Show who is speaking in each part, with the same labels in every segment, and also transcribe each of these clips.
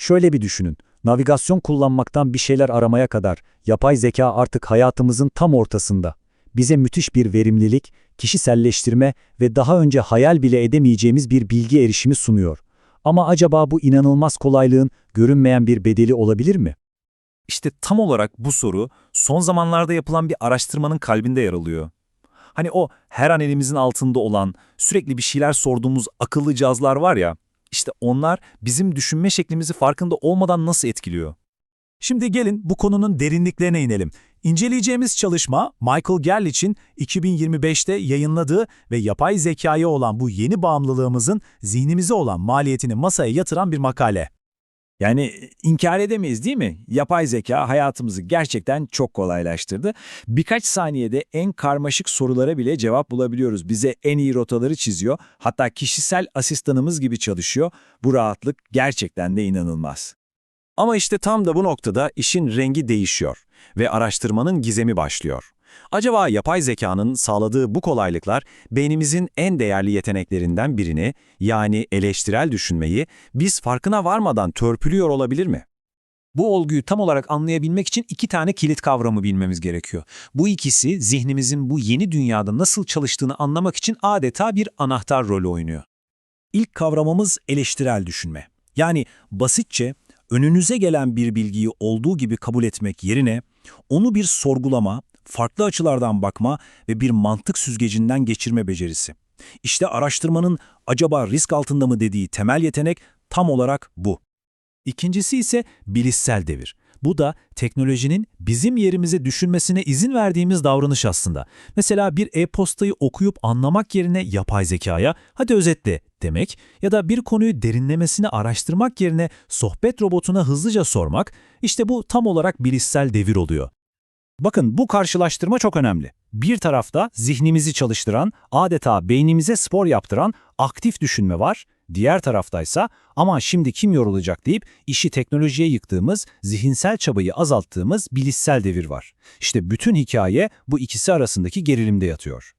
Speaker 1: Şöyle bir düşünün. Navigasyon kullanmaktan bir şeyler aramaya kadar yapay zeka artık hayatımızın tam ortasında. Bize müthiş bir verimlilik, kişiselleştirme ve daha önce hayal bile edemeyeceğimiz bir bilgi erişimi sunuyor. Ama acaba bu inanılmaz kolaylığın görünmeyen bir bedeli olabilir mi?
Speaker 2: İşte tam olarak bu soru son zamanlarda yapılan bir araştırmanın kalbinde yer alıyor. Hani o her an elimizin altında olan, sürekli bir şeyler sorduğumuz akıllı cihazlar var ya, işte onlar bizim düşünme şeklimizi farkında olmadan nasıl etkiliyor?
Speaker 3: Şimdi gelin bu konunun derinliklerine inelim. İnceleyeceğimiz çalışma Michael Gerlich'in 2025'te yayınladığı ve yapay zekaya olan bu yeni bağımlılığımızın zihnimize olan maliyetini masaya yatıran bir makale.
Speaker 4: Yani inkar edemeyiz değil mi? Yapay zeka hayatımızı gerçekten çok kolaylaştırdı. Birkaç saniyede en karmaşık sorulara bile cevap bulabiliyoruz. Bize en iyi rotaları çiziyor. Hatta kişisel asistanımız gibi çalışıyor. Bu rahatlık gerçekten de inanılmaz.
Speaker 2: Ama işte tam da bu noktada işin rengi değişiyor ve araştırmanın gizemi başlıyor. Acaba yapay zekanın sağladığı bu kolaylıklar beynimizin en değerli yeteneklerinden birini, yani eleştirel düşünmeyi, biz farkına varmadan törpülüyor olabilir mi?
Speaker 5: Bu olguyu tam olarak anlayabilmek için iki tane kilit kavramı bilmemiz gerekiyor. Bu ikisi zihnimizin bu yeni dünyada nasıl çalıştığını anlamak için adeta bir anahtar rolü oynuyor. İlk kavramımız eleştirel düşünme. Yani basitçe önünüze gelen bir bilgiyi olduğu gibi kabul etmek yerine onu bir sorgulama, farklı açılardan bakma ve bir mantık süzgecinden geçirme becerisi. İşte araştırmanın acaba risk altında mı dediği temel yetenek tam olarak bu. İkincisi ise bilişsel devir. Bu da teknolojinin bizim yerimize düşünmesine izin verdiğimiz davranış aslında. Mesela bir e-postayı okuyup anlamak yerine yapay zekaya "hadi özetle" demek ya da bir konuyu derinlemesine araştırmak yerine sohbet robotuna hızlıca sormak, işte bu tam olarak bilişsel devir oluyor. Bakın bu karşılaştırma çok önemli. Bir tarafta zihnimizi çalıştıran, adeta beynimize spor yaptıran aktif düşünme var. Diğer taraftaysa "ama şimdi kim yorulacak" deyip işi teknolojiye yıktığımız, zihinsel çabayı azalttığımız bilişsel devir var. İşte bütün hikaye bu ikisi arasındaki gerilimde yatıyor.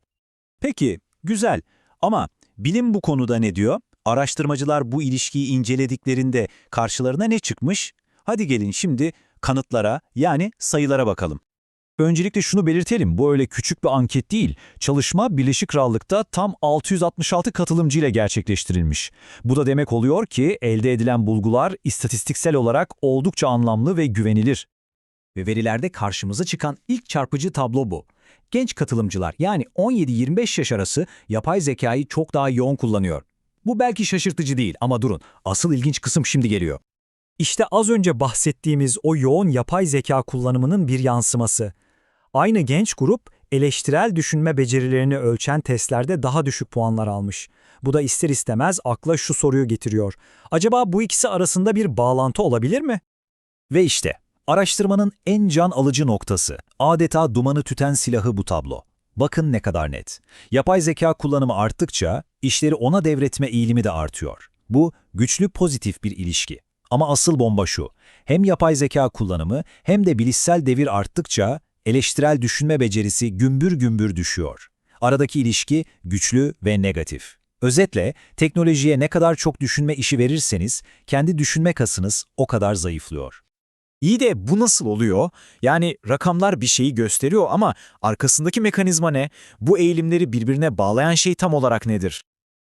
Speaker 3: Peki, güzel. Ama bilim bu konuda ne diyor? Araştırmacılar bu ilişkiyi incelediklerinde karşılarına ne çıkmış? Hadi gelin şimdi kanıtlara, yani sayılara bakalım. Öncelikle şunu belirtelim, bu öyle küçük bir anket değil. Çalışma Birleşik Krallık'ta tam 666 katılımcı ile gerçekleştirilmiş. Bu da demek oluyor ki elde edilen bulgular istatistiksel olarak oldukça anlamlı ve güvenilir. Ve verilerde karşımıza çıkan ilk çarpıcı tablo bu. Genç katılımcılar, yani 17-25 yaş arası, yapay zekayı çok daha yoğun kullanıyor. Bu belki şaşırtıcı değil ama durun, asıl ilginç kısım şimdi geliyor. İşte az önce bahsettiğimiz o yoğun yapay zeka kullanımının bir yansıması. Aynı genç grup eleştirel düşünme becerilerini ölçen testlerde daha düşük puanlar almış. Bu da ister istemez akla şu soruyu getiriyor. Acaba bu ikisi arasında bir bağlantı olabilir mi? Ve işte araştırmanın en can alıcı noktası, adeta dumanı tüten silahı bu tablo. Bakın ne kadar net. Yapay zeka kullanımı arttıkça işleri ona devretme eğilimi de artıyor. Bu güçlü pozitif bir ilişki. Ama asıl bomba şu: hem yapay zeka kullanımı hem de bilişsel devir arttıkça eleştirel düşünme becerisi gümbür gümbür düşüyor. Aradaki ilişki güçlü ve negatif. Özetle, teknolojiye ne kadar çok düşünme işi verirseniz, kendi düşünme kasınız o kadar zayıflıyor.
Speaker 5: İyi de bu nasıl oluyor? Yani rakamlar bir şeyi gösteriyor ama arkasındaki mekanizma ne? Bu eğilimleri birbirine bağlayan şey tam olarak nedir?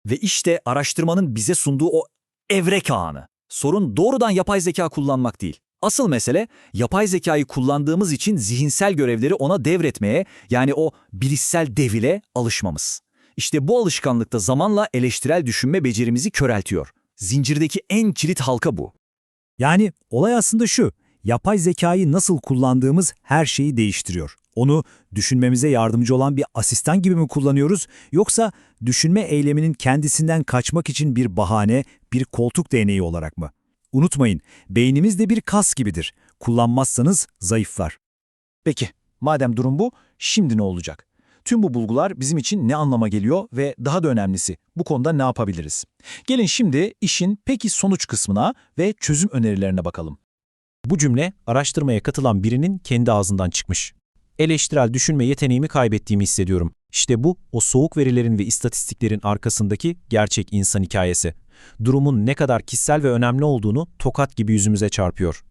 Speaker 5: Ve işte araştırmanın bize sunduğu o evrek anı. Sorun doğrudan yapay zeka kullanmak değil. Asıl mesele, yapay zekayı kullandığımız için zihinsel görevleri ona devretmeye, yani o bilişsel devile alışmamız. İşte bu alışkanlıkta zamanla eleştirel düşünme becerimizi köreltiyor. Zincirdeki en kilit halka bu.
Speaker 3: Yani olay aslında şu: yapay zekayı nasıl kullandığımız her şeyi değiştiriyor. Onu düşünmemize yardımcı olan bir asistan gibi mi kullanıyoruz, yoksa düşünme eyleminin kendisinden kaçmak için bir bahane, bir koltuk değneği olarak mı? Unutmayın, beynimiz de bir kas gibidir. Kullanmazsanız zayıflar. Peki, madem durum bu, şimdi ne olacak? Tüm bu bulgular bizim için ne anlama geliyor ve daha da önemlisi, bu konuda ne yapabiliriz? Gelin şimdi işin peki sonuç kısmına ve çözüm önerilerine bakalım. Bu cümle araştırmaya katılan birinin kendi ağzından çıkmış. Eleştirel düşünme yeteneğimi kaybettiğimi hissediyorum. İşte bu, o soğuk verilerin ve istatistiklerin arkasındaki gerçek insan hikayesi.
Speaker 5: Durumun ne kadar kişisel ve önemli olduğunu tokat gibi yüzümüze çarpıyor.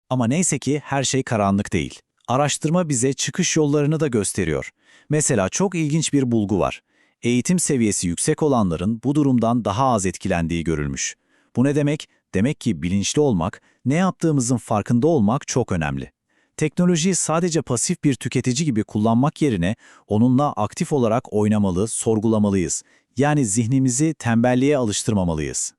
Speaker 3: Ama neyse ki her şey karanlık değil. Araştırma bize çıkış yollarını da gösteriyor. Mesela çok ilginç bir bulgu var. Eğitim seviyesi yüksek olanların bu durumdan daha az etkilendiği görülmüş. Bu ne demek? Demek ki bilinçli olmak, ne yaptığımızın farkında olmak çok önemli. Teknolojiyi sadece pasif bir tüketici gibi kullanmak yerine onunla aktif olarak oynamalı, sorgulamalıyız. Yani zihnimizi tembelliğe alıştırmamalıyız.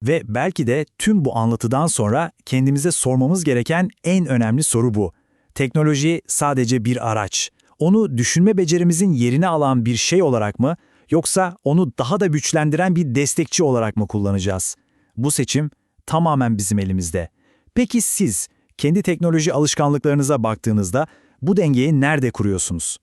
Speaker 6: Ve belki de tüm bu anlatıdan sonra kendimize sormamız gereken en önemli soru bu. Teknoloji sadece bir araç. Onu düşünme becerimizin yerini alan bir şey olarak mı, yoksa onu daha da güçlendiren bir destekçi olarak mı kullanacağız? Bu seçim tamamen bizim elimizde. Peki siz kendi teknoloji alışkanlıklarınıza baktığınızda bu dengeyi nerede kuruyorsunuz?